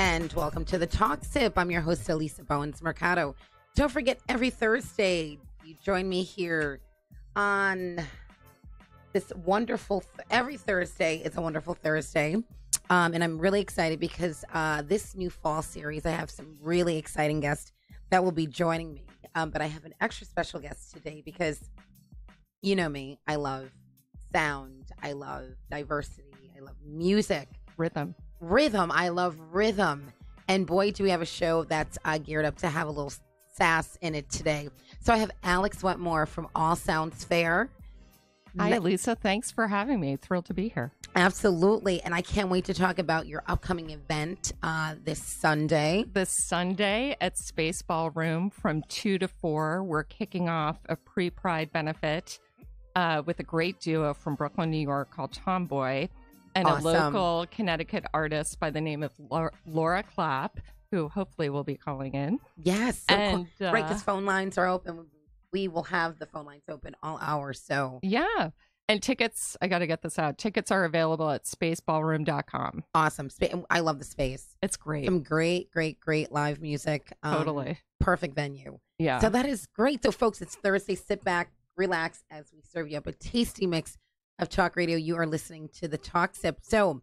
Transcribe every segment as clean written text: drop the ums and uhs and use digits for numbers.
And welcome to the Talk Sip. I'm your host, Alisa Bowens-Mercado. Don't forget, every Thursday, you join me here on this wonderful, every Thursday, it's a wonderful Thursday. And I'm really excited because this new fall series, I have some really exciting guests that will be joining me. But I have an extra special guest today because you know me, I love sound, I love diversity, I love music. Rhythm. I love rhythm. And boy, do we have a show that's geared up to have a little sass in it today. So I have Alex Wetmore from All Sounds Fair. Hi, Alisa. Thanks for having me. Thrilled to be here. Absolutely. And I can't wait to talk about your upcoming event this Sunday. This Sunday at Space Ballroom from 2 to 4, we're kicking off a pre-Pride benefit with a great duo from Brooklyn, New York called Tomboy. And awesome. A local Connecticut artist by the name of Laura Clapp, who hopefully will be calling in. Yes. So and, cool. Right, because phone lines are open. We will have the phone lines open all hours. So yeah. And tickets, I got to get this out. Tickets are available at spaceballroom.com. Awesome. I love the space. It's great. Some great live music. Totally. Perfect venue. Yeah. So that is great. So folks, it's Thursday. Sit back, relax as we serve you up a tasty mix of talk radio. You are listening to the Talk Sip. So,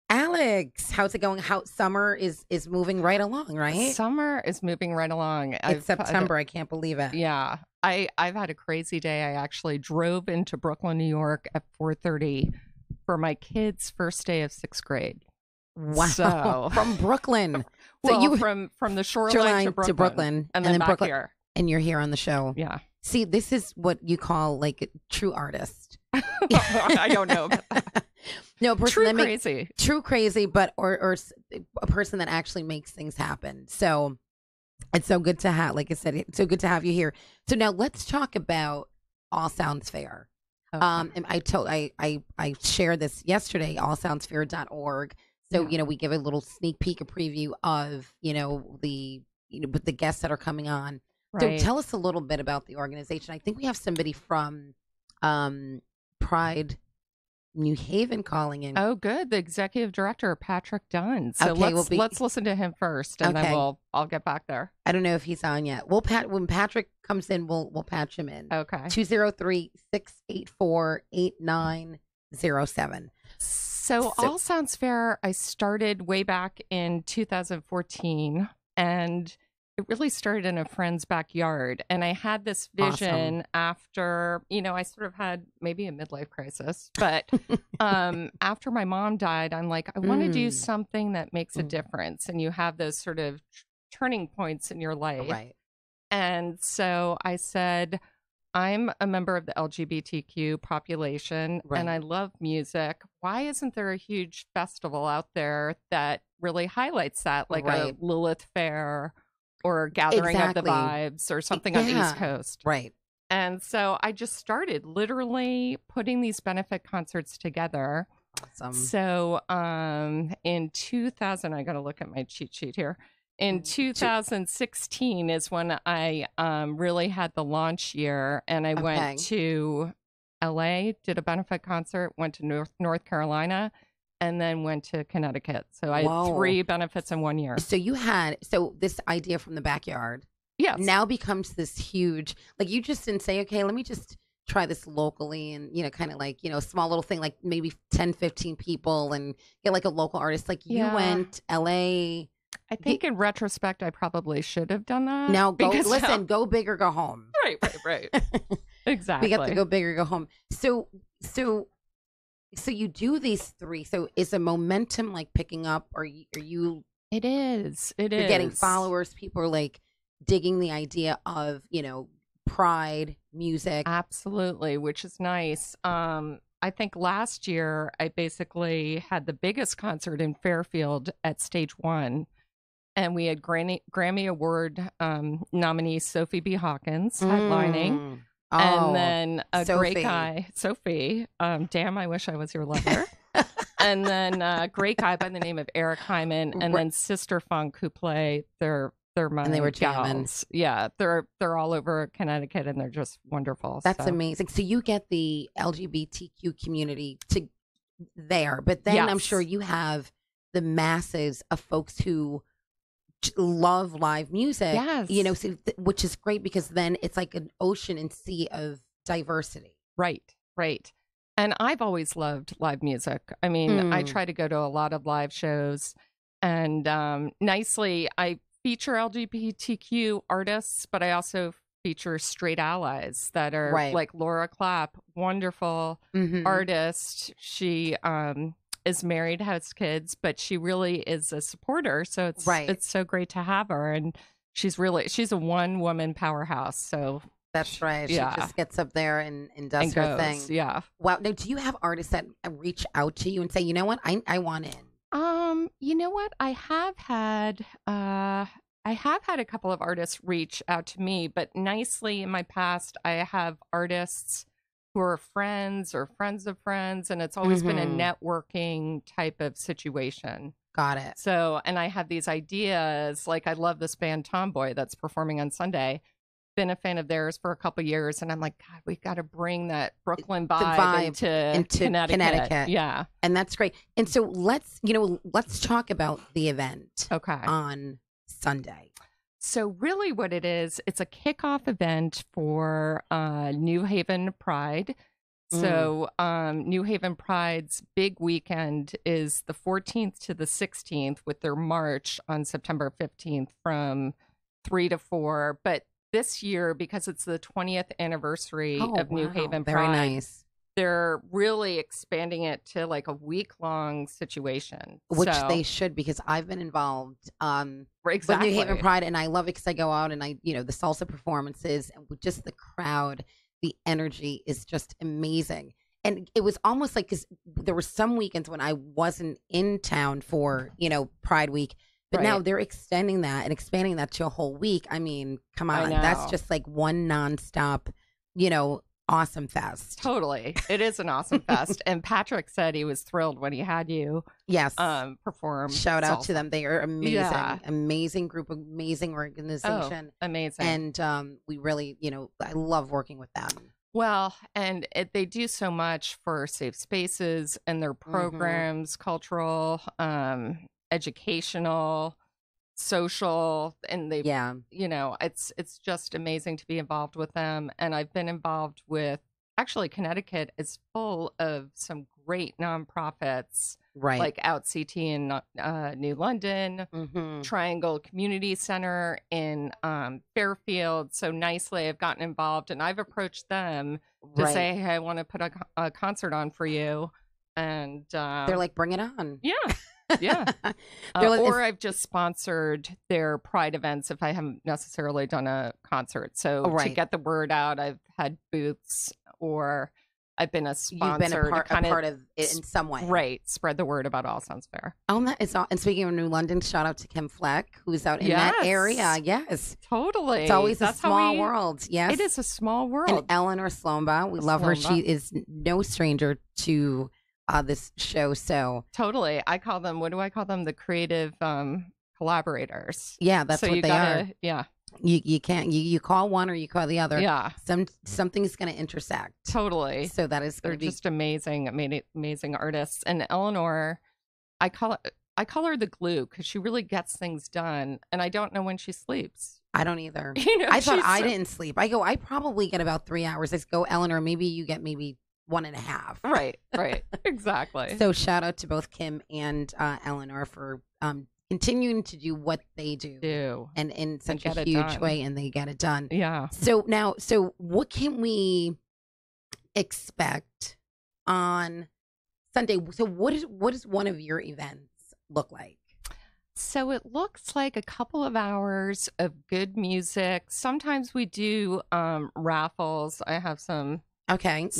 Alex, how's it going? How summer is moving right along, right? Summer is moving right along. It's September. I can't believe it. Yeah, I've had a crazy day. I actually drove into Brooklyn, New York at 4:30 for my kids' first day of 6th grade. Wow! So, from Brooklyn. So you from the shoreline to Brooklyn, and then back Brooklyn, here. And you're here on the show. Yeah. See, this is what you call like a true artist. I don't know. No, a person true that crazy. True crazy, but or a person that actually makes things happen. So it's so good to have, like I said, it's so good to have you here. So now let's talk about All Sounds Fair. Okay. And I shared this yesterday, allsoundsfair.org. So, yeah. We give a little sneak peek, a preview of, the guests that are coming on. Right. So tell us a little bit about the organization. I think we have somebody from Pride New Haven calling in. Oh, good. The executive director, Patrick Dunn. So okay, let's listen to him first, and then I'll get back there. I don't know if he's on yet. When Patrick comes in, we'll patch him in. Okay. 203-684-8907. So All Sounds Fair, I started way back in 2014, and it really started in a friend's backyard. And I had this vision after, I sort of had maybe a midlife crisis. But after my mom died, I'm like, I want to do something that makes a difference. And you have those sort of turning points in your life. Right. And so I said, I'm a member of the LGBTQ population, and I love music. Why isn't there a huge festival out there that really highlights that, like a Lilith Fair or Gathering of the Vibes or something on the East Coast? Right. And so I just started literally putting these benefit concerts together. Awesome. So in 2000, I got to look at my cheat sheet here. In 2016 is when I really had the launch year, and I went to LA, did a benefit concert, went to North Carolina, and then went to Connecticut. So I had 3 benefits in 1 year. So this idea from the backyard now becomes this huge, like you just didn't say, okay, let me just try this locally and, kind of like, a small little thing, like maybe 10, 15 people and get like a local artist. Like you went LA. I think in retrospect, I probably should have done that. Now go big or go home. Right. Exactly. We have to go big or go home. So you do these 3. So is the momentum like picking up? Are you? It is. You're getting followers. People are like digging the idea of, pride, music. Absolutely, which is nice. I think last year I basically had the biggest concert in Fairfield at Stage 1. And we had Grammy Award nominee Sophie B. Hawkins headlining. And then a great guy, Sophie. Damn, I wish I was your lover. And then a great guy by the name of Eric Hyman. And then Sister Funk, who play their my and they were gals. Yeah, they're all over Connecticut, and they're just wonderful. That's amazing. So you get the LGBTQ community there, but then I'm sure you have the masses of folks who love live music. Yes. You know, so which is great because then it's like an ocean and sea of diversity. Right, right. And I've always loved live music. I mean, I try to go to a lot of live shows, and nicely, I feature LGBTQ artists, but I also feature straight allies that are like Laura Clapp, wonderful artist. She is married, has kids, but she really is a supporter. So it's so great to have her, and she's a one-woman powerhouse. So that's right. She just gets up there and does her thing. Yeah. Wow. Now, do you have artists that reach out to you and say, you know what, I want in? You know what? I have had a couple of artists reach out to me, but nicely in my past, I have artists who are friends or friends of friends, and it's always been a networking type of situation. Got it. So, and I have these ideas, like I love this band Tomboy that's performing on Sunday. Been a fan of theirs for a couple of years, and I'm like, God, we've got to bring that Brooklyn vibe into Connecticut. Yeah, and that's great. And so let's talk about the event. Okay. On Sunday. So really, what it is, it's a kickoff event for New Haven Pride. So New Haven Pride's big weekend is the 14th to the 16th, with their march on September 15th from 3 to 4. But this year, because it's the 20th anniversary of New Haven Pride, very nice. They're really expanding it to like a week-long situation. Which they should, because I've been involved with New Haven Pride, and I love it because I go out and the salsa performances and with just the crowd, the energy is just amazing. And it was almost like, because there were some weekends when I wasn't in town for, Pride Week, but now they're extending that and expanding that to a whole week. I mean, come on. That's just like one nonstop, awesome fest. Totally. It is an awesome fest. And Patrick said he was thrilled when he had you perform. Shout out to them. They are amazing. Yeah. Amazing group, amazing organization. Amazing. And we really, I love working with them. Well, and they do so much for safe spaces and their programs, cultural, educational, social, and they it's just amazing to be involved with them. And I've been involved with, actually, Connecticut is full of some great nonprofits, like Out CT in New London, Triangle Community Center in Fairfield. So nicely I've gotten involved, and I've approached them to say, hey, I want to put a concert on for you. And they're like, bring it on. Yeah. Yeah. Or I've just sponsored their Pride events if I haven't necessarily done a concert. So to get the word out, I've had booths, or I've been a sponsor. You've been a part of it in some way. Right. Spread the word about All Sounds Fair. Oh, that is all. And speaking of New London, shout out to Kim Fleck, who's out in that area. Yes. Totally. It's always a small world. Yes. It is a small world. And Eleanor Slomba, we love her. She is no stranger to this show. So totally. I call them, what do I call them? The creative collaborators. Yeah, that's what they are. Yeah. You can't, you call one or you call the other. Yeah. Something's going to intersect. Totally. So that is, they're just amazing artists. And Eleanor, I call her the glue, because she really gets things done. And I don't know when she sleeps. I don't either. I thought I didn't sleep. I probably get about 3 hours. I go, Eleanor, maybe you get maybe 1.5. Right. Exactly. So shout out to both Kim and Eleanor for continuing to do what they do. And in such a huge way, and they get it done. Yeah. So what can we expect on Sunday? So what does one of your events look like? So it looks like a couple of hours of good music. Sometimes we do raffles. I have some swag.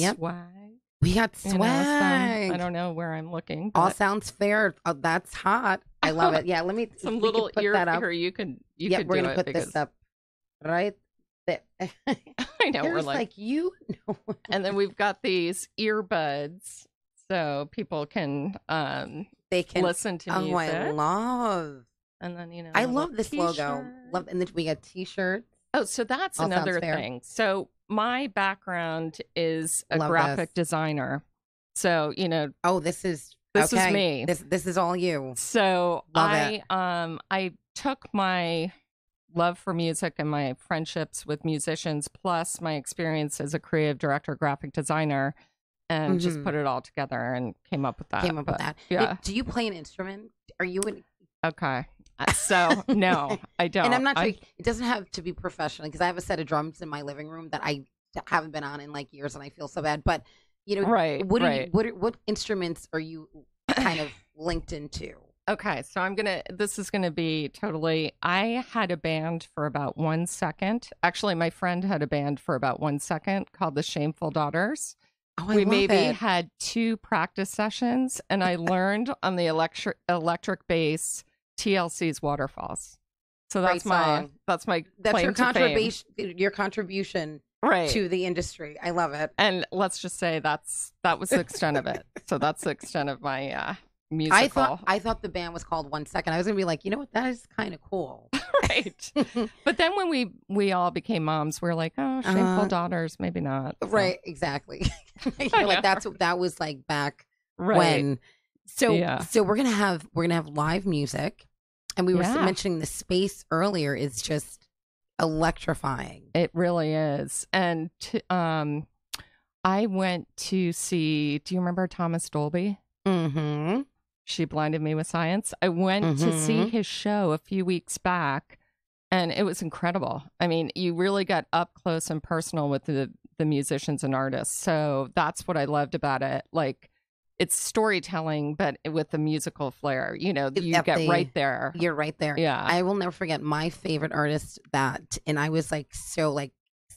We got swag. I don't know where I'm looking. All Sounds Fair. Oh, that's hot. I love it. Yeah, let me some little ear here. You can we're gonna put this up right there. I know, we're like you know. And then we've got these earbuds, so people can they can listen to music. Oh, I love. And then I love this logo. And then we got T-shirts. Oh, so that's another thing. So my background is a graphic designer. So, oh, this is This is me. This is all you. So Love it. I took my love for music and my friendships with musicians, plus my experience as a creative director, graphic designer, and just put it all together and came up with that. Yeah. Do you play an instrument? Are you an... Okay. So no, I don't. And I'm not sure. It doesn't have to be professional because I have a set of drums in my living room that I haven't been on in like years, and I feel so bad. But what instruments are you kind of linked into? Okay, so this is gonna be totally, I had a band for about 1 second. Actually, my friend had a band for about 1 second called the Shameful Daughters. Oh, we maybe had 2 practice sessions, and I learned on the electric bass TLC's Waterfalls. So that's my claim to fame. Your contribution right to the industry. I love it. And let's just say that was the extent of it. So that's the extent of my musical. I thought the band was called 1 Second. I was gonna be like, you know what, that is kind of cool. Right. But then when we all became moms, we were like, oh, Shameful Daughters, maybe not. So. Right, exactly. You're like, that was like back when. So we're gonna have live music, and we were mentioning the space earlier is just electrifying. It really is. And I went to see. Do you remember Thomas Dolby? Mm-hmm. She Blinded Me with Science. I went to see his show a few weeks back, and it was incredible. I mean, you really got up close and personal with the musicians and artists. So that's what I loved about it. Like, it's storytelling, but with the musical flair. You know, you get right there. You're right there. Yeah. I will never forget my favorite artist and I was like so like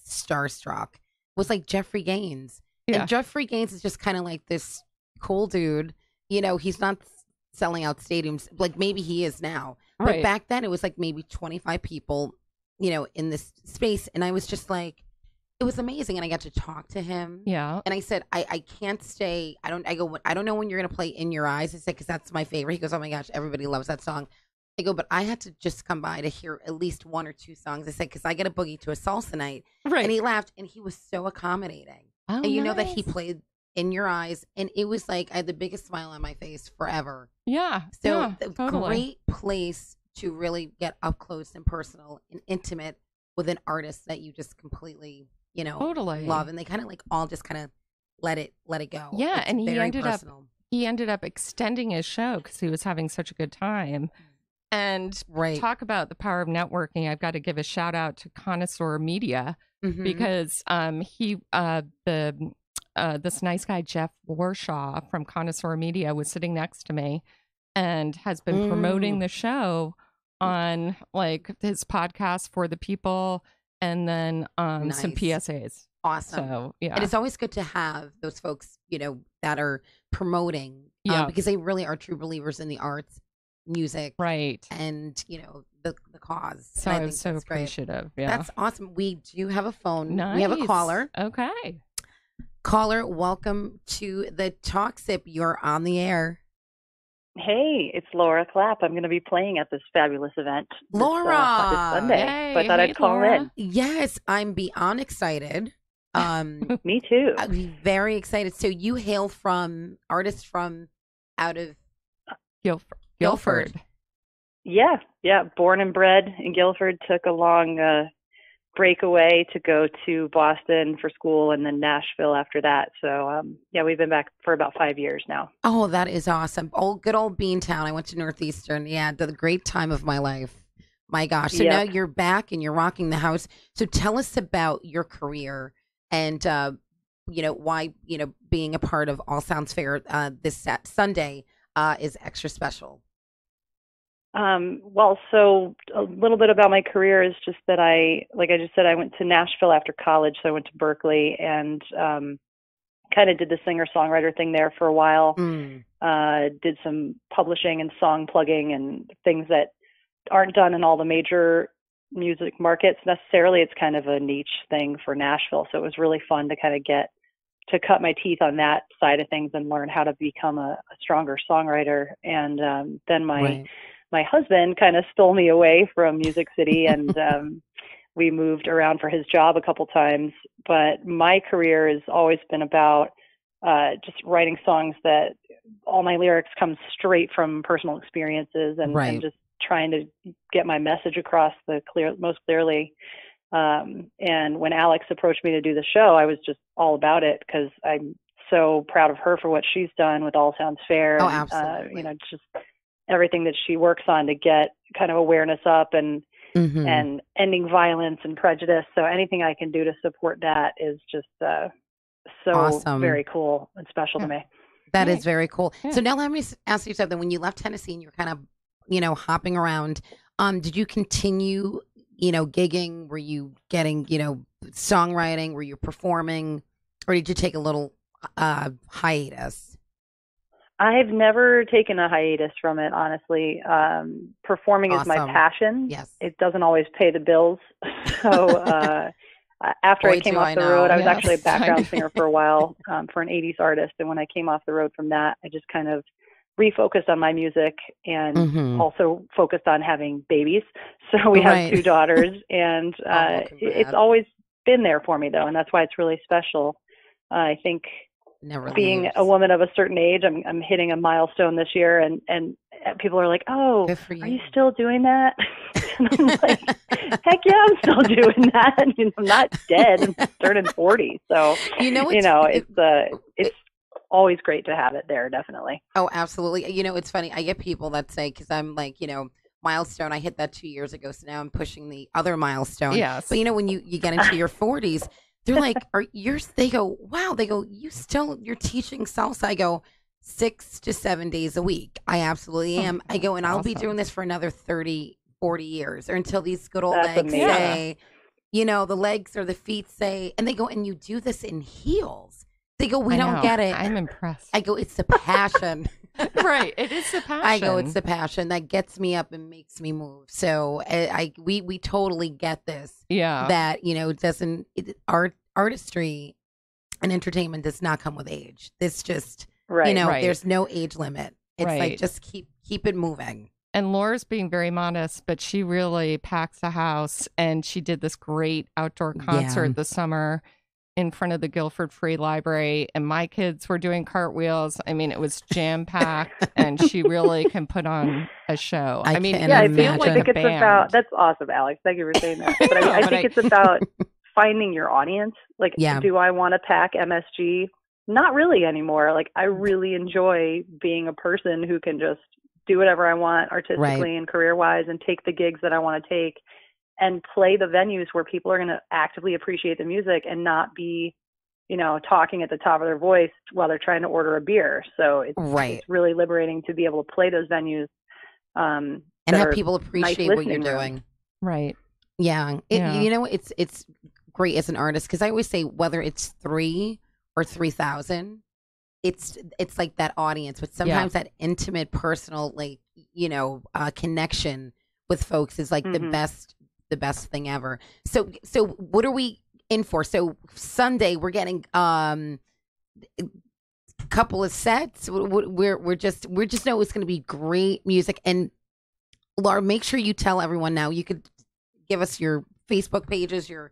starstruck, was like Jeffrey Gaines. Yeah. And Jeffrey Gaines is just kind of like this cool dude. You know, he's not selling out stadiums. Like, maybe he is now. But back then, it was like maybe 25 people, you know, in this space. And I was just like, it was amazing. And I got to talk to him. Yeah. And I said, I can't stay. I don't know when you're going to play In Your Eyes. I said, because that's my favorite. He goes, oh my gosh, everybody loves that song. I go, but I had to just come by to hear at least 1 or 2 songs. I said, because I get a boogie to a salsa night. Right. And he laughed, and he was so accommodating. Oh, and you know that he played In Your Eyes, and it was like I had the biggest smile on my face forever. Yeah. So totally. Great place to really get up close and personal and intimate with an artist that you just completely, you know, love, and they kind of like all just kind of let it go. Yeah, it's and personal. he ended up extending his show because he was having such a good time. And talk about the power of networking. I've got to give a shout out to Connoisseur Media because this nice guy, Jeff Warshaw from Connoisseur Media, was sitting next to me and has been promoting the show on like his podcast for the people, and then some PSAs. Awesome. So, yeah. And it's always good to have those folks, you know, that are promoting because they really are true believers in the arts, music, and you know the cause. So I was so appreciative. Yeah, that's awesome. We do have a phone. Nice. We have a caller. Okay, caller, welcome to the Talk Sip. You're on the air. Hey, it's Laura Clapp. I'm going to be playing at this fabulous event this Sunday. Yay. So I thought I'd call Laura. in. Yes, I'm beyond excited. Me too. I'm very excited. So you hail from artists from out of Guilford. Yeah. Born and bred in Guilford. Took a long breakaway to go to Boston for school and then Nashville after that. So we've been back for about 5 years now. Oh, that is awesome. Oh, good old Beantown. I went to Northeastern. Yeah, the great time of my life. My gosh. So now you're back and you're rocking the house. So tell us about your career and you know why, you know, being a part of All Sounds Fair this Sunday is extra special. Well, so a little bit about my career is just that I just said, I went to Nashville after college. So I went to Berkeley and kind of did the singer-songwriter thing there for a while. Did some publishing and song plugging and things that aren't done in all the major music markets necessarily. It's kind of a niche thing for Nashville. So it was really fun to kind of get to cut my teeth on that side of things and learn how to become a stronger songwriter. And then my husband kind of stole me away from Music City and we moved around for his job a couple times. But my career has always been about just writing songs that all my lyrics come straight from personal experiences, and just trying to get my message across most clearly. And when Alex approached me to do the show, I was just all about it because I'm so proud of her for what she's done with All Sounds Fair. Oh, and, absolutely. Just everything that she works on to get kind of awareness up and ending violence and prejudice. So anything I can do to support that is just so awesome. Very cool and special to me. That is very cool. Yeah. So now let me ask you something. When you left Tennessee and you're kind of, hopping around, did you continue, gigging? Were you getting, songwriting? Were you performing? Or did you take a little hiatus? I've never taken a hiatus from it, honestly. Performing is my passion. Yes. It doesn't always pay the bills. So after I came off the road, I was actually a background singer for a while for an 80s artist. And when I came off the road from that, I just kind of refocused on my music and also focused on having babies. So we have 2 daughters, and it's always been there for me, though. And that's why it's really special. I think being a woman of a certain age, I'm hitting a milestone this year, and people are like, "Oh, are you still doing that?" And I'm like, "Heck yeah, I'm still doing that. I'm not dead. I'm turning 40." So it's always great to have it there. Definitely. Oh, absolutely. It's funny. I get people that say, because I'm like, milestone. I hit that 2 years ago, so now I'm pushing the other milestone. Yes. But when you get into your 40s. They're like, they go, wow, they go, you're teaching salsa. I go, 6 to 7 days a week. I absolutely am. I go, and I'll be doing this for another 30, 40 years, or until these good old legs say, the legs or the feet say, and they go, and you do this in heels. They go, we don't get it. I'm impressed. I go, it's the passion. Right. It is the passion. I go, it's the passion that gets me up and makes me move. So we totally get this. Yeah. That, artistry and entertainment does not come with age. This just, there's no age limit. It's like, just keep it moving. And Laura's being very modest, but she really packs the house. And she did this great outdoor concert this summer in front of the Guilford Free Library, and my kids were doing cartwheels. I mean, it was jam-packed, and she really can put on a show. I think it's about, that's awesome, Alex. Thank you for saying that. But I think it's about finding your audience. Like, do I want to pack MSG? Not really anymore. Like, I really enjoy being a person who can just do whatever I want artistically and career-wise, and take the gigs that I want to take, and play the venues where people are going to actively appreciate the music and not be, talking at the top of their voice while they're trying to order a beer. So it's really liberating to be able to play those venues. And have people appreciate what you're doing. Right. Yeah. It's great as an artist, because I always say, whether it's 3 or 3,000, it's like that audience, but sometimes that intimate, personal, connection with folks is like the best thing ever. So what are we in for? So Sunday we're getting a couple of sets. We're just know it's going to be great music. And Laura, make sure you tell everyone now. You could give us your Facebook pages, your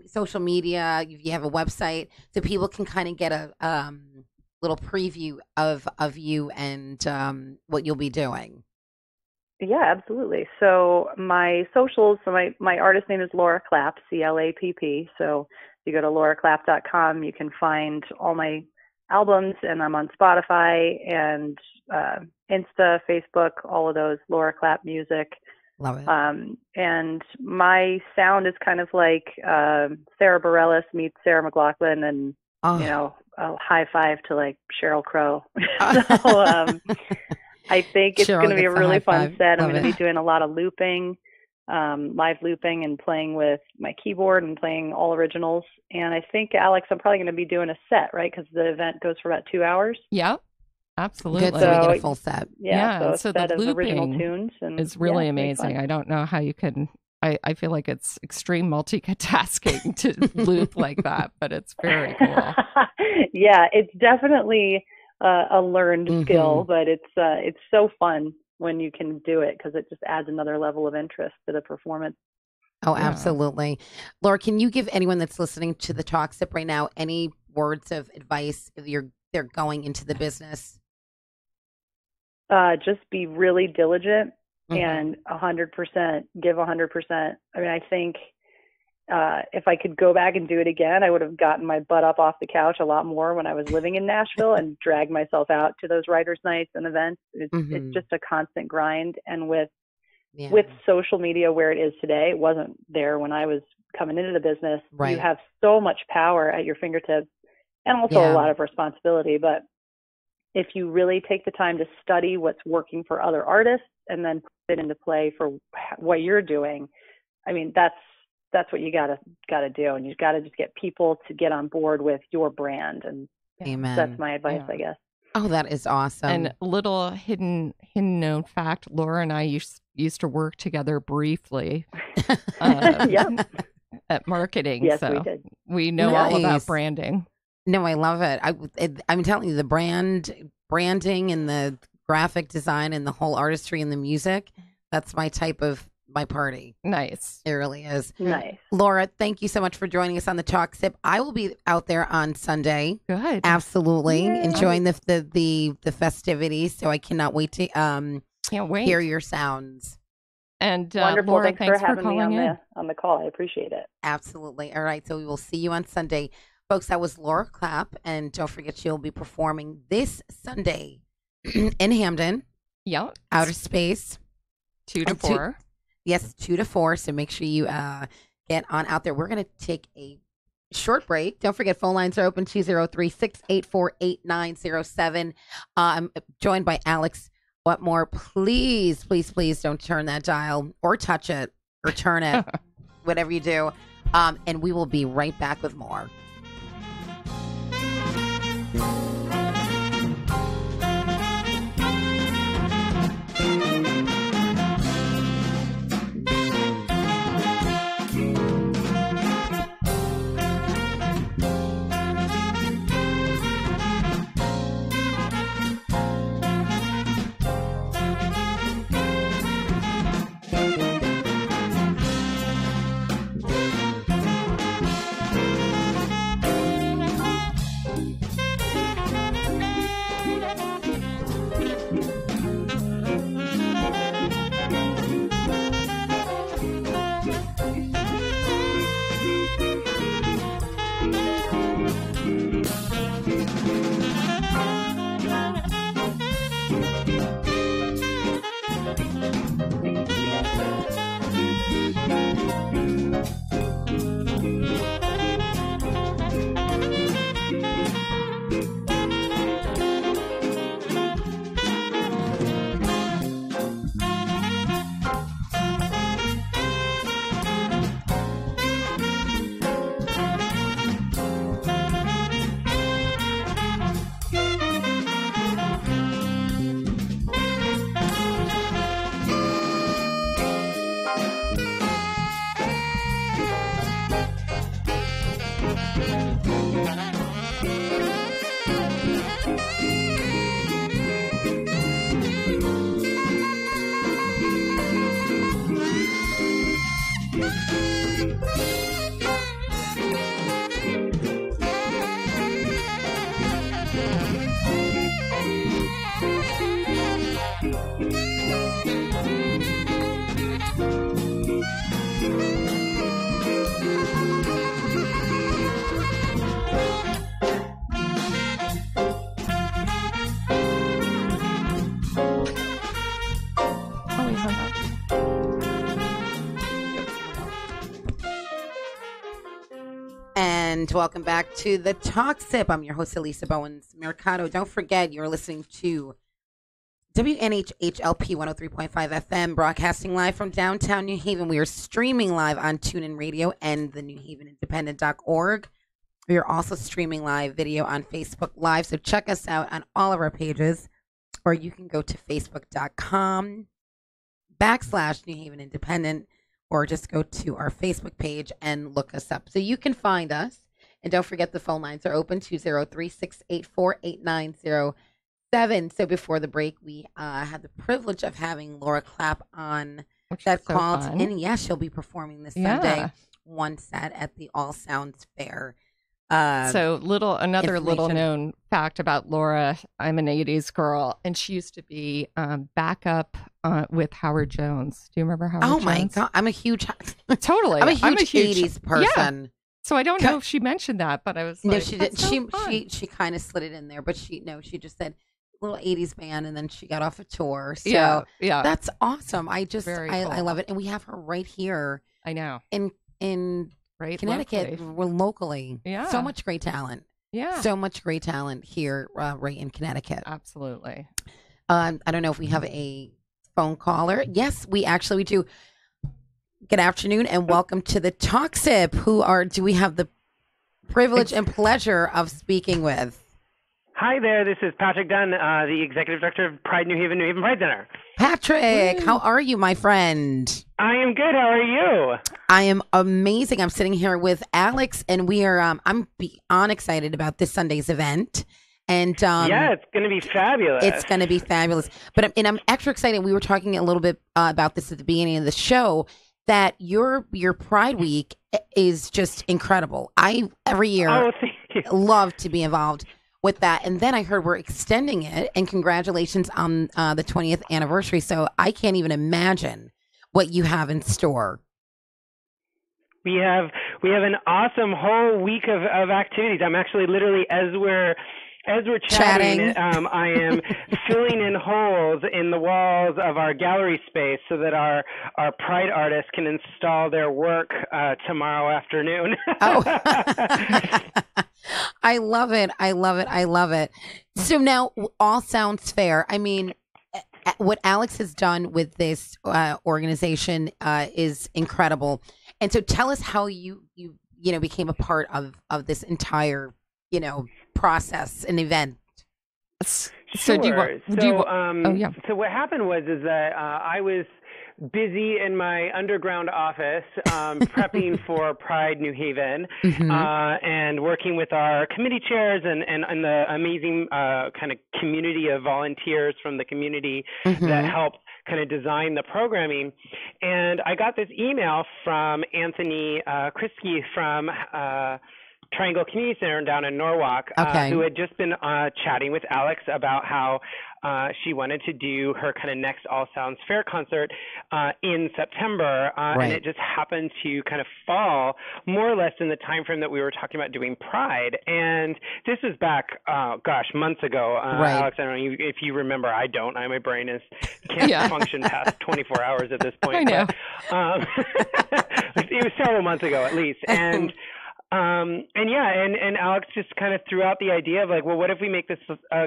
social media, if you have a website, so people can kind of get a little preview of you and what you'll be doing. Yeah, absolutely. So my socials, my artist name is Laura Clapp, CLAPP. So if you go to lauraclapp.com, you can find all my albums, and I'm on Spotify and Insta, Facebook, all of those, Laura Clapp Music. Love it. And my sound is kind of like Sarah Bareilles meets Sarah McLachlan, and a high five to like Sheryl Crow. So I think it's going to be a really fun set. I'm going to be doing a lot of looping, live looping, and playing with my keyboard and playing all originals. And I think, Alex, I'm probably going to be doing a set, right? Because the event goes for about 2 hours. Yeah, absolutely. Good, so we get a full set. So a set of original tunes. And it's really amazing. I don't know how you can. I feel like it's extreme multitasking to loop like that, but it's very cool. Yeah, it's definitely a learned skill, but it's so fun when you can do it, because it just adds another level of interest to the performance. Oh, absolutely. Laura, can you give anyone that's listening to the Talk Sip right now any words of advice? You're they're going into the business? Just be really diligent and 100%, give 100%. I mean, I think if I could go back and do it again, I would have gotten my butt up off the couch a lot more when I was living in Nashville and dragged myself out to those writers' nights and events. It's just a constant grind. And with social media where it is today, it wasn't there when I was coming into the business. Right. You have so much power at your fingertips and also a lot of responsibility. But if you really take the time to study what's working for other artists and then put it into play for what you're doing, I mean, that's what you gotta do. And you gotta just get people to get on board with your brand. And Amen. That's my advice, I guess. Oh, that is awesome. And little hidden known fact, Laura and I used to work together briefly at marketing. Yes, so we did. We know all about branding. No, I love it. I'm telling you, the branding and the graphic design and the whole artistry and the music, that's my party. Nice. It really is. Nice. Laura, thank you so much for joining us on the Talk Sip. I will be out there on Sunday. Good. Absolutely. Yay. Enjoying the festivities. So I cannot wait to can't wait. Hear your sounds. And wonderful. Laura, thanks for having me in. on the call. I appreciate it. Absolutely. All right. So we will see you on Sunday. Folks, that was Laura Clapp. And don't forget, she'll be performing this Sunday in Hamden. Yep. Outer Space. 2 to 4. Yes, 2 to 4. So make sure you get on out there. We're going to take a short break. Don't forget, phone lines are open 203-684-8907. I'm joined by Alex Wetmore. Please, please, please don't turn that dial or touch it or turn it, whatever you do. And we will be right back with more. And welcome back to the Talk Sip. I'm your host, Alisa Bowens-Mercado. Don't forget, you're listening to WNHHLP 103.5 FM, broadcasting live from downtown New Haven. We are streaming live on TuneIn Radio and the NewHavenIndependent.org. We are also streaming live video on Facebook Live, so check us out on all of our pages, or you can go to facebook.com/New Haven Independent, or just go to our Facebook page and look us up. So you can find us. And don't forget, the phone lines are open, 203-684-8907. So before the break, we had the privilege of having Laura Clapp on that call. And yes, she'll be performing this Sunday, one set at the All Sounds Fair. So another little information. known fact about Laura. I'm an '80s girl, and she used to be backup with Howard Jones. Do you remember Howard Jones? Oh my God, I'm a huge Totally. I'm a huge 80s person. Yeah. So I don't know if she mentioned that, but I was No, like, she didn't. so fun. She kind of slid it in there, but she just said little 80s band, and then she got off a tour. So Yeah. that's awesome. I Very I cool. love it, and we have her right here I know. in Right. Connecticut. Locally. We're locally. Yeah. So much great talent. Yeah. So much great talent here, right in Connecticut. Absolutely. I don't know if we have a phone caller. Yes, we do. Good afternoon and welcome to the Talk Sip. Do we have the privilege and pleasure of speaking with? Hi there, this is Patrick Dunn, the Executive Director of Pride New Haven Pride Center. Patrick, how are you, my friend? I am good. How are you? I am amazing. I'm sitting here with Alex, and we are. I'm beyond excited about this Sunday's event. And yeah, it's going to be fabulous. It's going to be fabulous. But I'm extra excited. We were talking a little bit about this at the beginning of the show. That your Pride Week is just incredible. I every year love to be involved with that. And then I heard we're extending it, and congratulations on the 20th anniversary. So I can't even imagine what you have in store. We have an awesome whole week of activities. I'm actually literally as we're chatting. I am filling in holes in the walls of our gallery space so that our Pride artists can install their work tomorrow afternoon. Oh. I love it. I love it. I love it. So now all sounds fair. I mean, what Alex has done with this organization is incredible. And so tell us how you became a part of this entire, process and event. Sure. So what happened was that I was busy in my underground office prepping for Pride New Haven and working with our committee chairs and the amazing kind of community of volunteers from the community that helped kind of design the programming. And I got this email from Anthony Kriski from Triangle Community Center down in Norwalk, who had just been chatting with Alex about how she wanted to do her kind of next All Sounds Fair concert in September, and it just happened to kind of fall more or less in the time frame that we were talking about doing Pride. And this is back, months ago. Alex, I don't know if you remember. I don't. My brain can't function past 24 hours at this point. I know. But, it was several months ago at least, and Alex just kind of threw out the idea of like, well, what if we make this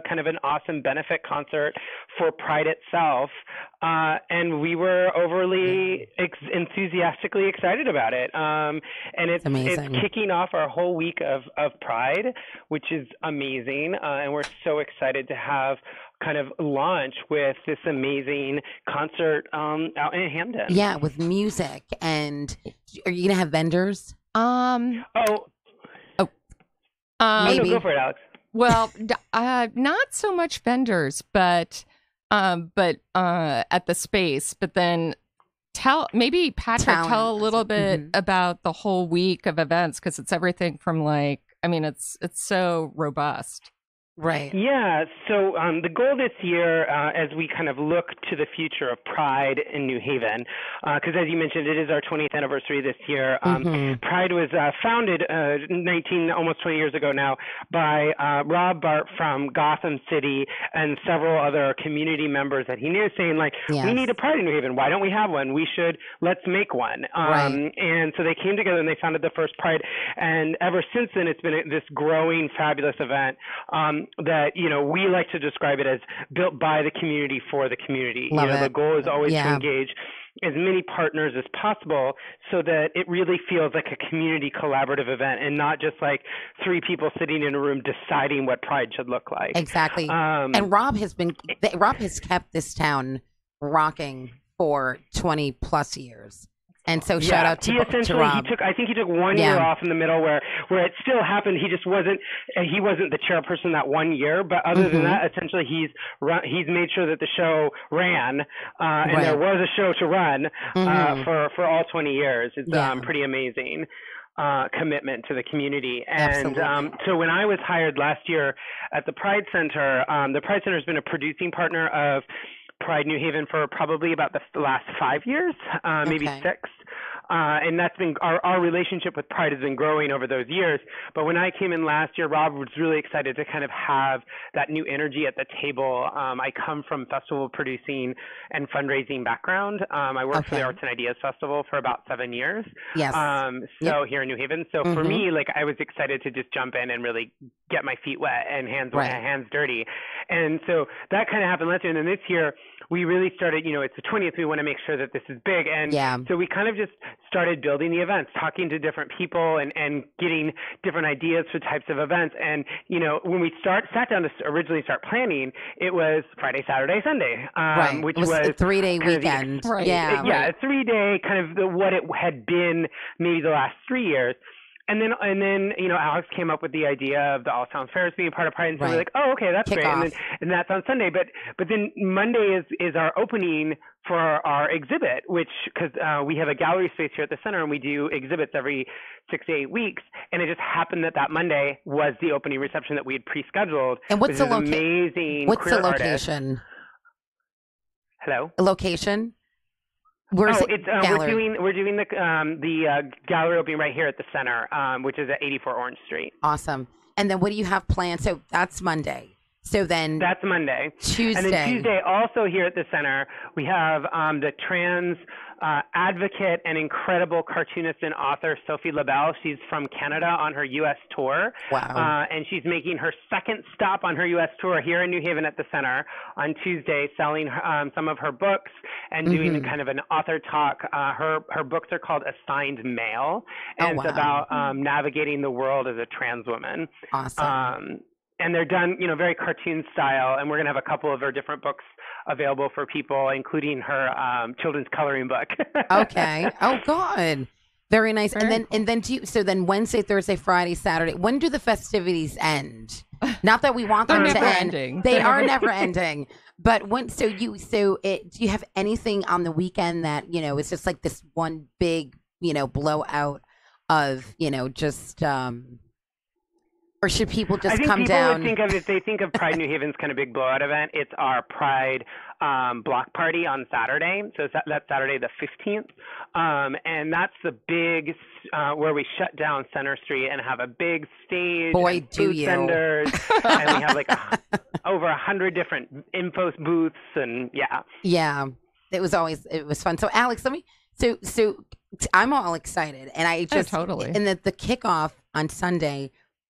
kind of an awesome benefit concert for Pride itself? And we were overly enthusiastically excited about it. And it's kicking off our whole week of Pride, which is amazing. And we're so excited to have kind of launch with this amazing concert out in Hamden. Yeah, with music. And are you going to have vendors? No, Maybe. go for it, Alex. Well, not so much vendors, but at the space. But then tell a little bit about the whole week of events, because it's everything from it's so robust. Right. Yeah. So the goal this year, as we kind of look to the future of Pride in New Haven, because as you mentioned, it is our 20th anniversary this year. Pride was founded almost 20 years ago now by Rob Bart from Gotham City and several other community members that he knew, saying we need a Pride in New Haven. Why don't we have one? Let's make one. And so they came together and they founded the first Pride. And ever since then, it's been this growing, fabulous event. That we like to describe it as built by the community for the community. The goal is always to engage as many partners as possible so that it really feels like a community collaborative event and not just like three people sitting in a room deciding what Pride should look like. Exactly. And Rob has kept this town rocking for 20 plus years. And so shout out to Rob. I think he took 1 year off in the middle where it still happened. He wasn't the chairperson that 1 year, but other than that, essentially he's made sure that the show ran, and there was a show to run for all 20 years. It's pretty amazing. commitment to the community. And so when I was hired last year at the Pride Center has been a producing partner of Pride New Haven for probably about the last 5 years, maybe 6. And that's been our relationship with Pride has been growing over those years. But when I came in last year, Rob was really excited to kind of have that new energy at the table. I come from festival producing and fundraising background. I worked for the Arts and Ideas Festival for about 7 years. Yes. Here in New Haven. So for me, like, I was excited to just jump in and really get my feet wet and hands dirty. And so that kind of happened last year. And then this year, we really started, it's the 20th. We want to make sure that this is big. And so we kind of just started building the events, talking to different people and getting different ideas for types of events. And, when we sat down to originally start planning, it was Friday, Saturday, Sunday, which was a 3-day weekend. A 3-day kind of what it had been maybe the last 3 years. And then, Alex came up with the idea of the All Sounds Fairs being part of Pride, and so we're like, oh, okay, that's great. And that's on Sunday. But then Monday is our opening for our exhibit, because we have a gallery space here at the center, and we do exhibits every 6 to 8 weeks. And it just happened that Monday was the opening reception that we had pre-scheduled. And what's the amazing? What's the location? Artist. Hello. A location. We're doing the gallery opening right here at the center, which is at 84 Orange Street. Awesome. And then what do you have planned? So that's Monday. So then that's Monday. Tuesday. And then Tuesday, also here at the center, we have the trans advocate and incredible cartoonist and author Sophie Labelle. She's from Canada on her U.S. tour. Wow. And she's making her second stop on her U.S. tour here in New Haven at the center on Tuesday, selling some of her books and doing kind of an author talk. Her books are called Assigned Male, and it's about navigating the world as a trans woman. Awesome. And they're done, very cartoon style. And we're going to have a couple of her different books available for people, including her children's coloring book. Okay. Oh, good. Very nice. And then Wednesday, Thursday, Friday, Saturday. When do the festivities end? Not that we want them to end. They are never ending. But do you have anything on the weekend that it's just like this one big blowout of just. Or should people just come down? If they think of Pride New Haven's kind of big blowout event, it's our Pride block party on Saturday. So that's Saturday the 15th. And that's the big, where we shut down Center Street and have a big stage. Boy, do you. Vendors, and we have like over 100 different info booths and Yeah. It was fun. So Alex, so I'm all excited. And I just, totally. And the kickoff on Sunday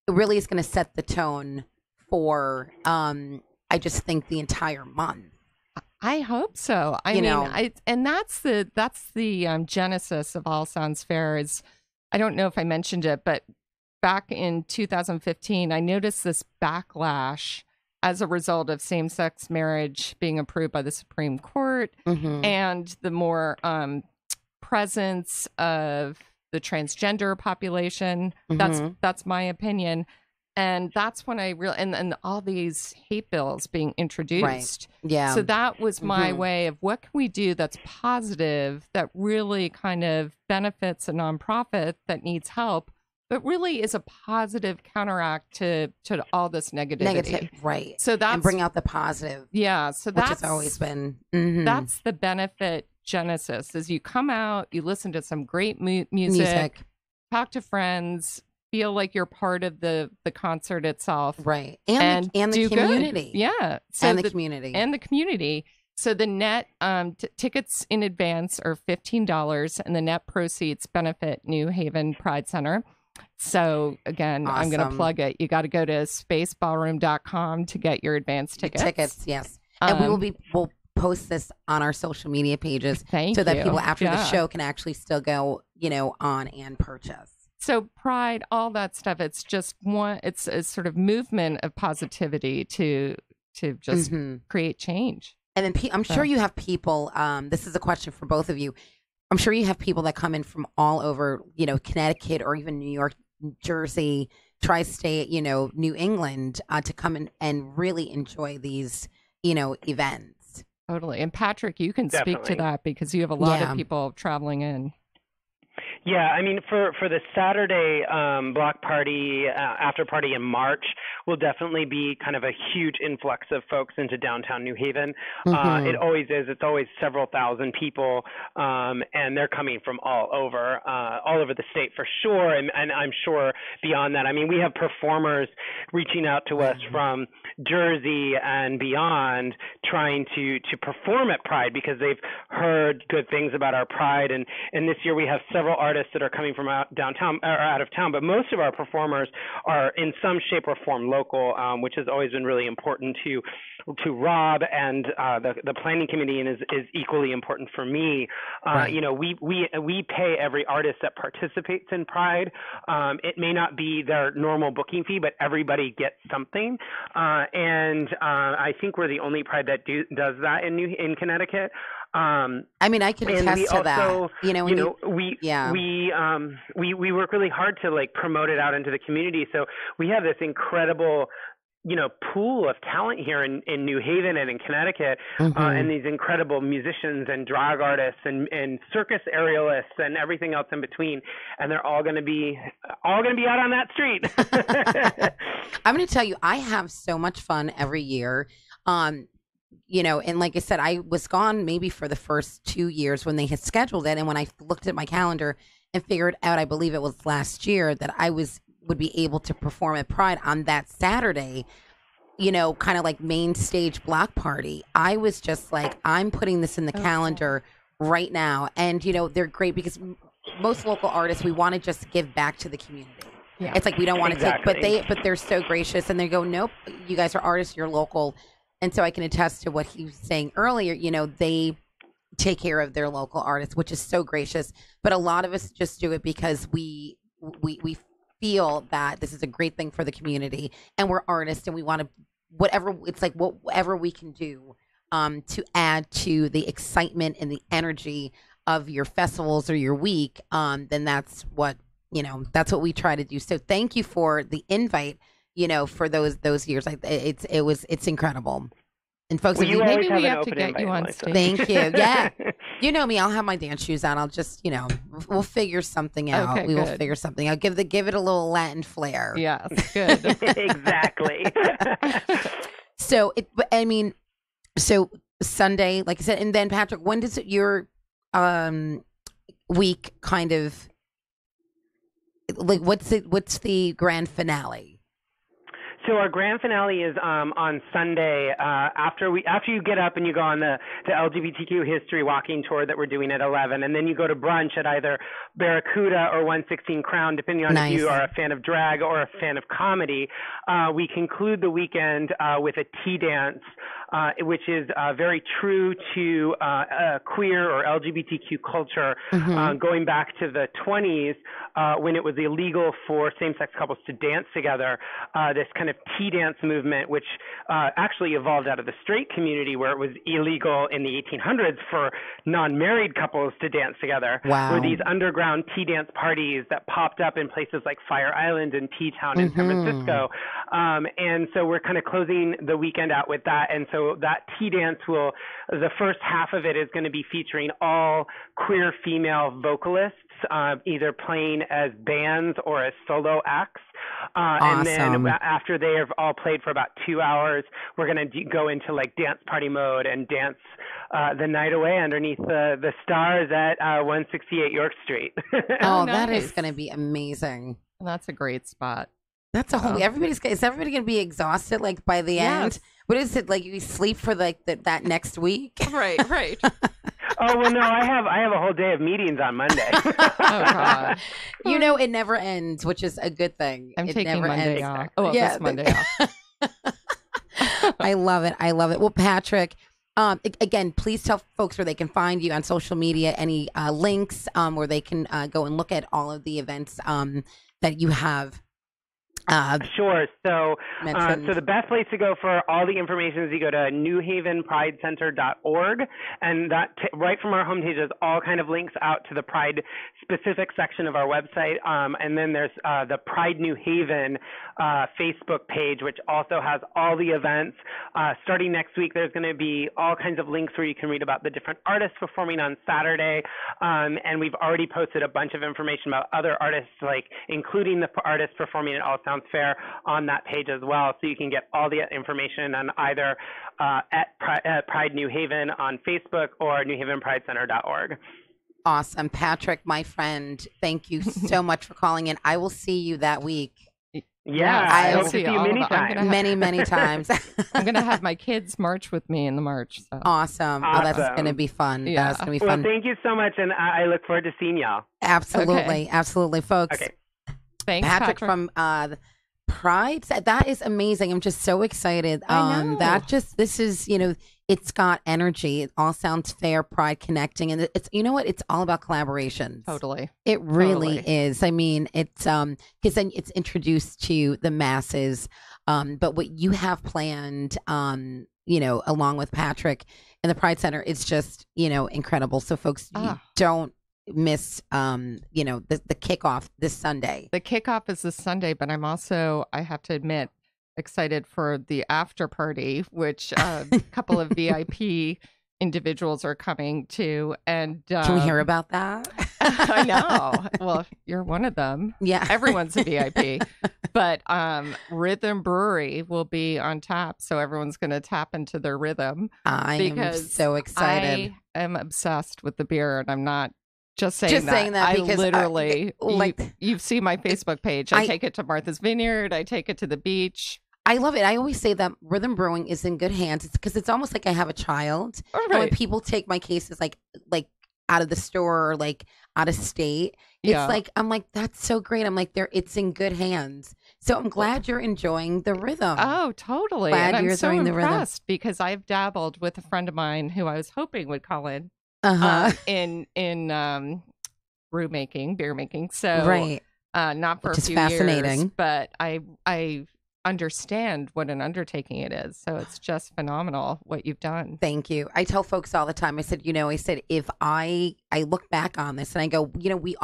really is going to set the tone for, I just think, the entire month. I hope so. And that's the genesis of All Sounds Fair. Is I don't know if I mentioned it, but back in 2015, I noticed this backlash as a result of same-sex marriage being approved by the Supreme Court and the more presence of the transgender population. That's my opinion. And that's when I and all these hate bills being introduced. Right. Yeah. So that was my way of what can we do that's positive, that really kind of benefits a nonprofit that needs help, but really is a positive counteract to all this negativity. Right. So that's, and bring out the positive. Yeah. So that's which has always been. That's the benefit genesis, is you come out, you listen to some great music, talk to friends, feel like you're part of the concert itself. Right. And the community. Good. Yeah. So the community. And the community. So the net tickets in advance are $15, and the net proceeds benefit New Haven Pride Center. So again, awesome. I'm going to plug it. You got to go to spaceballroom.com to get your advance tickets. Yes. And we'll post this on our social media pages so that people after the show can actually still go, on and purchase. So Pride, all that stuff, it's just it's a sort of movement of positivity to just create change. And then I'm sure you have people, this is a question for both of you. I'm sure you have people that come in from all over, Connecticut or even New York, New Jersey, tri-state, New England, to come in and really enjoy these, events. Totally. And Patrick, you can speak to that because you have a lot of people traveling in. Yeah, I mean, for the Saturday block party, after party in March, will definitely be kind of a huge influx of folks into downtown New Haven. It always is. It's always several thousand people, and they're coming from all over the state for sure, and I'm sure beyond that. I mean, we have performers reaching out to us from Jersey and beyond, trying to perform at Pride because they've heard good things about our Pride, and this year we have several artists that are coming from out of town, but most of our performers are in some shape or form local, which has always been really important to Rob and the planning committee, and is equally important for me. Right. You know, we pay every artist that participates in Pride. It may not be their normal booking fee, but everybody gets something. And I think we're the only Pride that does that in Connecticut. I mean, I can attest to that. We work really hard to like promote it out into the community. So we have this incredible, pool of talent here in New Haven and in Connecticut, and these incredible musicians and drag artists and circus aerialists and everything else in between. And they're all going to be out on that street. I'm going to tell you, I have so much fun every year. And like I said, I was gone maybe for the first 2 years when they had scheduled it. And when I looked at my calendar and figured out, I believe it was last year, that I would be able to perform at Pride on that Saturday, kind of like main stage block party. I was just like, I'm putting this in the calendar right now. And, they're great because most local artists, we want to just give back to the community. Yeah. It's like we don't want to take, but they're so gracious, and they go, nope, you guys are artists, you're local. And so I can attest to what he was saying earlier. They take care of their local artists, which is so gracious. But a lot of us just do it because we feel that this is a great thing for the community, and we're artists, and we want to whatever we can do to add to the excitement and the energy of your festivals or your week. Then that's what we try to do. So thank you for the invite. For those years, it's incredible. And folks, maybe we have to get you on stage. Thank you. Yeah, you know me. I'll have my dance shoes on. I'll just, we'll figure something out. Okay, will figure something. I'll give it a little Latin flair. Yeah, good. Exactly. So Sunday, like I said, and then Patrick, when does your week kind of like? What's the grand finale? So our grand finale is on Sunday after you get up and you go on the LGBTQ history walking tour that we're doing at 11, and then you go to brunch at either Barracuda or 116 Crown, depending on if you are a fan of drag or a fan of comedy. We conclude the weekend with a tea dance, which is very true to queer or LGBTQ culture, going back to the 20s when it was illegal for same-sex couples to dance together. This kind of tea dance movement, which actually evolved out of the straight community, where it was illegal in the 1800s for non-married couples to dance together. Wow. Were these underground tea dance parties that popped up in places like Fire Island and T-Town in San Francisco. And so we're kind of closing the weekend out with that. And so that tea dance the first half of it is going to be featuring all queer female vocalists, either playing as bands or as solo acts. Awesome. And then after they have all played for about 2 hours, we're going to go into like dance party mode and dance the night away underneath the stars at 168 York Street. Oh, nice. That is going to be amazing. That's a great spot. That's a whole. Is everybody going to be exhausted like by the end? What is it like? You sleep for like that next week? Right. Oh well, no. I have a whole day of meetings on Monday. Oh God. It never ends, which is a good thing. I'm taking Monday off. Oh, yeah, this Monday off. I love it. Well, Patrick, again, please tell folks where they can find you on social media. Any links where they can go and look at all of the events that you have Sure. So the best place to go for all the information is you go to newhavenpridecenter.org, and that right from our homepage is all kind of links out to the Pride specific section of our website. And then there's the Pride New Haven Facebook page, which also has all the events. Starting next week, there's going to be all kinds of links where you can read about the different artists performing on Saturday. And we've already posted a bunch of information about other artists, like including the artists performing at All Sounds Fair on that page as well. So you can get all the information on either at Pride New Haven on Facebook or newhavenpridecenter.org. Awesome. Patrick, my friend, thank you so much for calling in. I will see you that week. Yeah, I hope to see you many times. I'm going to have my kids march with me in the march. So. Awesome. Well, that's going to be fun. Yeah. That's going to be fun. Well, thank you so much, and I look forward to seeing y'all. Absolutely. Okay. Absolutely, folks. Okay. Thanks, Patrick from Pride. That is amazing. I'm just so excited. I know. This is, it's got energy. It all sounds fair, Pride connecting. And it's, it's all about collaborations. Totally. It really is. I mean, it's, because then it's introduced to the masses. But what you have planned, along with Patrick and the Pride Center, it's just, incredible. So folks, you don't miss the kickoff this Sunday. The kickoff is this Sunday, but I'm also, I have to admit, excited for the after party, which a couple of VIP individuals are coming to. And can we hear about that? I know. Well, you're one of them. Yeah, everyone's a VIP. But Rhythm Brewery will be on tap, so everyone's going to tap into their rhythm. I am so excited. I am obsessed with the beer, and I'm not just saying that because I literally, you've seen my Facebook page. I take it to Martha's Vineyard. I take it to the beach. I love it. I always say that Rhythm Brewing is in good hands. It's because it's almost like I have a child. Right. And when people take my cases like out of the store or like out of state, it's like, I'm like, that's so great. I'm like, it's in good hands. So I'm glad you're enjoying the rhythm. Oh, totally. Glad and you're I'm so enjoying impressed because I've dabbled with a friend of mine who I was hoping would call in in brew making, beer making. So right. Not for Which a is few fascinating. years, but I understand what an undertaking it is. So it's just phenomenal what you've done. Thank you. I tell folks all the time, I said, if I look back on this and I go, we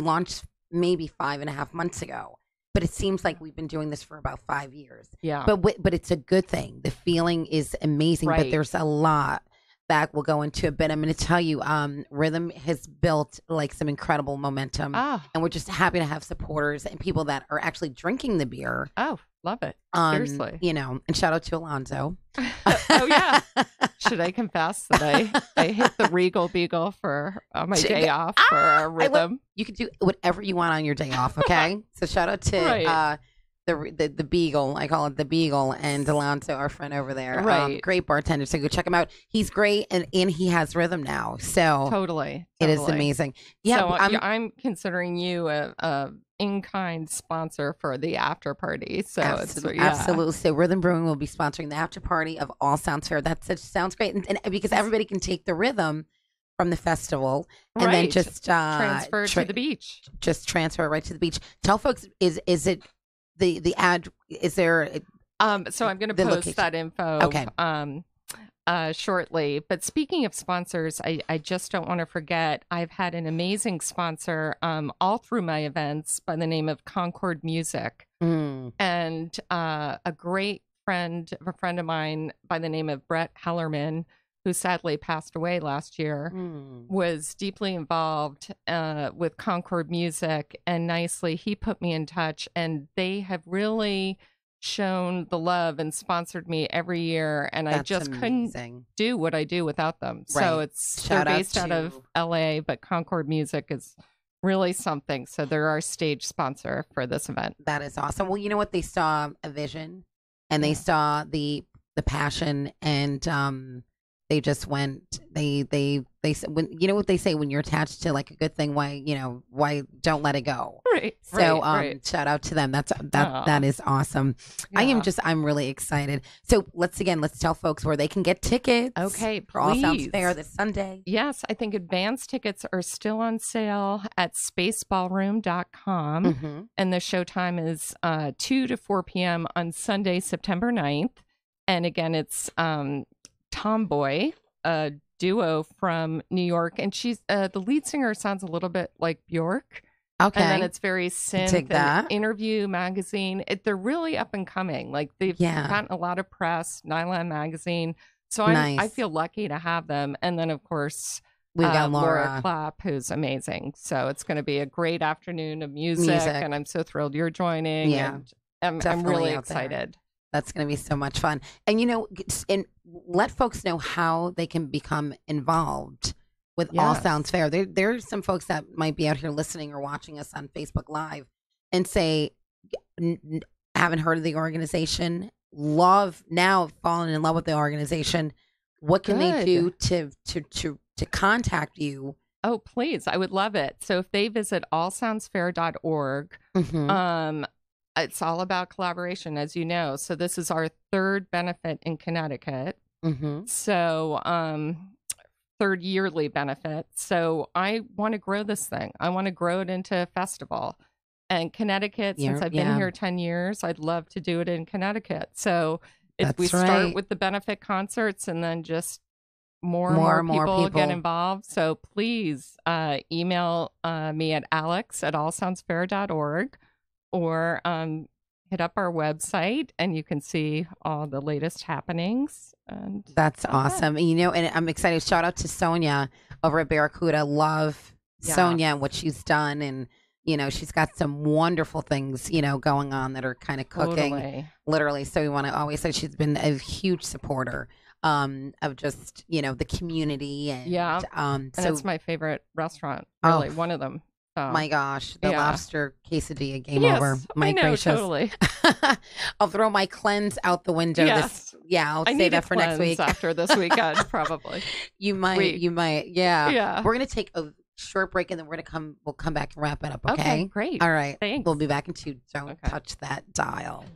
launched maybe 5.5 months ago, but it seems like we've been doing this for about 5 years. Yeah. But it's a good thing. The feeling is amazing, right. But there's a lot that we'll go into a bit. I'm going to tell you, Rhythm has built like some incredible momentum, and we're just happy to have supporters and people that are actually drinking the beer. Oh, love it. Seriously. And shout out to Alonzo. Oh, yeah. Should I confess that I hit the Regal Beagle for my day off for a Rhythm? You could do whatever you want on your day off, okay? So shout out to the Beagle. I call it the Beagle, and Alonzo, our friend over there. Right. Great bartender. So go check him out. He's great, and he has Rhythm now. So Totally. It is amazing. Yeah. So I'm considering you a in-kind sponsor for the after party. So absolutely. So Rhythm Brewing will be sponsoring the after party of All Sounds Fair. Sounds great, and because everybody can take the rhythm from the festival and then just transfer to the beach. Just transfer it right to the beach. Tell folks, is it the ad? Is there? So I'm going to post location. That info. Okay. Shortly. But speaking of sponsors, I just don't want to forget, I've had an amazing sponsor all through my events by the name of Concord Music. And a great friend of mine by the name of Brett Hellerman, who sadly passed away last year, was deeply involved with Concord Music. And nicely, he put me in touch, and they have really shown the love and sponsored me every year, and I just couldn't do what I do without them. Right. So they're based out of LA, but Concord Music is really something. So they're our stage sponsor for this event. That is awesome. Well, you know what? They saw a vision, and they saw the passion, and they just went. They when you know what they say, when you're attached to like a good thing, why don't let it go. Right. So shout out to them. That is awesome. Yeah. I'm really excited. So let's tell folks where they can get tickets. Okay, for All Sounds Fair this Sunday. Yes, I think advance tickets are still on sale at spaceballroom.com. And the show time is 2 to 4 p.m. on Sunday, September 9th. And again, it's Tomboy, a duo from New York, and she's the lead singer sounds a little bit like Bjork. Okay, and then it's very synth. And Interview magazine. They're really up and coming. Like they've gotten a lot of press. Nylon magazine. So I feel lucky to have them. And then of course we got Laura Clapp, who's amazing. So it's going to be a great afternoon of music, and I'm so thrilled you're joining. Yeah, and I'm really excited. That's going to be so much fun. And, and let folks know how they can become involved with All Sounds Fair. There's some folks that might be out here listening or watching us on Facebook Live and say, haven't heard of the organization, fallen in love with the organization. What can they do to contact you? Oh, please. I would love it. So if they visit allsoundsfair.org, it's all about collaboration, as you know. So this is our third benefit in Connecticut. So third yearly benefit. So I want to grow this thing. I want to grow it into a festival. And Connecticut, since I've been here 10 years, I'd love to do it in Connecticut. So if we start with the benefit concerts and then just more and more people get involved. So please email me at alex@allsoundsfair.org. Or hit up our website and you can see all the latest happenings. And that's awesome. And, and I'm excited. Shout out to Sonia over at Barracuda. Love Sonia and what she's done. And, she's got some wonderful things, going on that are kind of cooking. Literally. So we want to always say she's been a huge supporter of just, the community. And, and it's my favorite restaurant. Really, one of them. My gosh, the lobster quesadilla, game over. My gracious. Totally. I'll throw my cleanse out the window. Yes. I'll save that for next week. After this weekend, probably. You might. Yeah. We're going to take a short break and then we'll come back and wrap it up. Okay, great. All right. Thanks. We'll be back in 2. Don't touch that dial.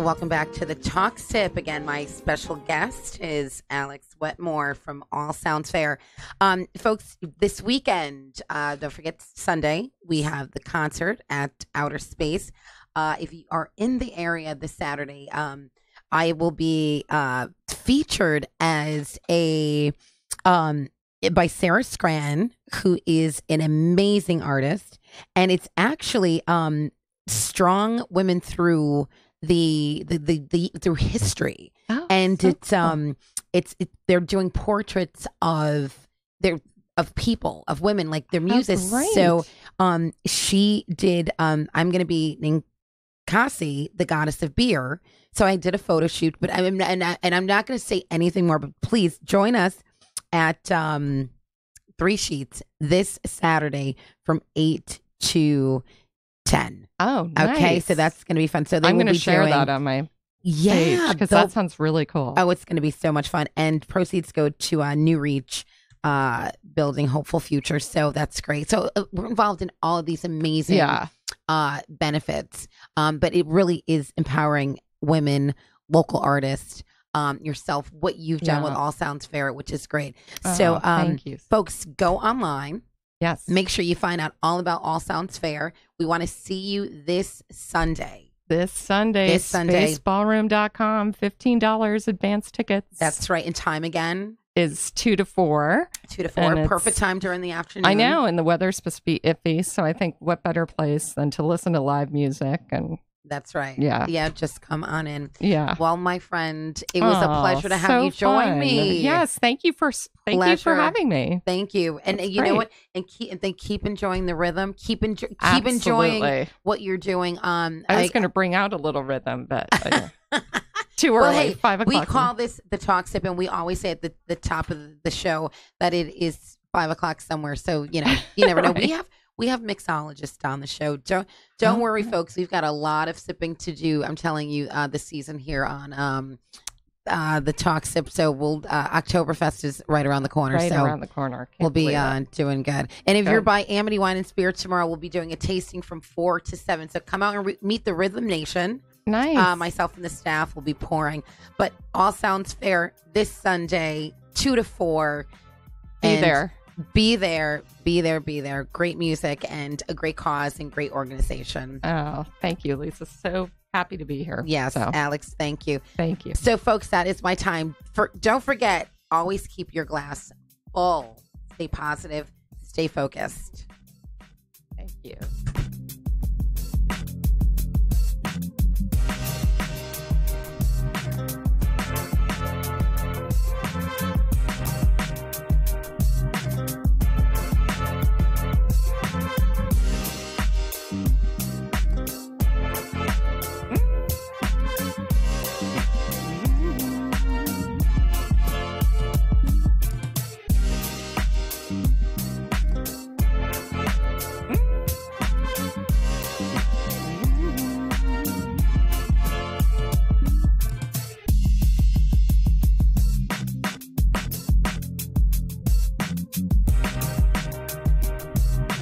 Welcome back to the Talk Sip. Again, my special guest is Alex Wetmore from All Sounds Fair. Folks, this weekend, don't forget Sunday, we have the concert at Outer Space. If you are in the area this Saturday, I will be featured as by Sarah Scran, who is an amazing artist. And it's actually strong women through through history. Oh, And so it's they're doing portraits of people, of women, like their muses. great. So she did I'm gonna be named Cassie, the goddess of beer. So I did a photo shoot, but I'm not going to say anything more. But please join us at 3 Sheets this Saturday from 8 to 10. Oh, nice. Okay, so that's going to be fun. So I'm going to share that on my page because that sounds really cool. Oh, it's going to be so much fun. And proceeds go to New Reach, building hopeful futures. So that's great. So we're involved in all of these amazing benefits. But it really is empowering women, local artists, yourself, what you've done with All Sounds Fair, which is great. So thank you. Folks, go online. Yes. Make sure you find out all about All Sounds Fair. We want to see you this Sunday. This Sunday. Spaceballroom.com, $15 advance tickets. That's right. And time again? Is 2 to 4. 2 to 4. Perfect time during the afternoon. I know. And the weather's supposed to be iffy. So I think what better place than to listen to live music and... That's right. Yeah. Yeah, just come on in. Yeah. Well, my friend, it was a pleasure to have you join me. Yes. Thank you for having me. Thank you. And you know what? And keep enjoying the rhythm. Keep enjoying what you're doing. I was going to bring out a little rhythm, but too early. Well, hey, 5 o'clock. We call this the Talk Sip, and we always say at the top of the show that it is 5 o'clock somewhere. So, you never know. Right. We have mixologists on the show. Don't worry, folks. We've got a lot of sipping to do. I'm telling you, this season here on the Talk Sip. So we'll Oktoberfest is right around the corner. Around the corner. We'll be doing good. And if you're by Amity Wine and Spirits tomorrow, we'll be doing a tasting from 4 to 7. So come out and meet the Rhythm Nation. Nice. Myself and the staff will be pouring. But All Sounds Fair this Sunday, 2 to 4. Be there. Great music and a great cause and great organization. Oh, thank you, Lisa. So happy to be here. Yes, Alex, thank you. Thank you. So, folks, that is my time. Don't forget, always keep your glass full. Stay positive. Stay focused.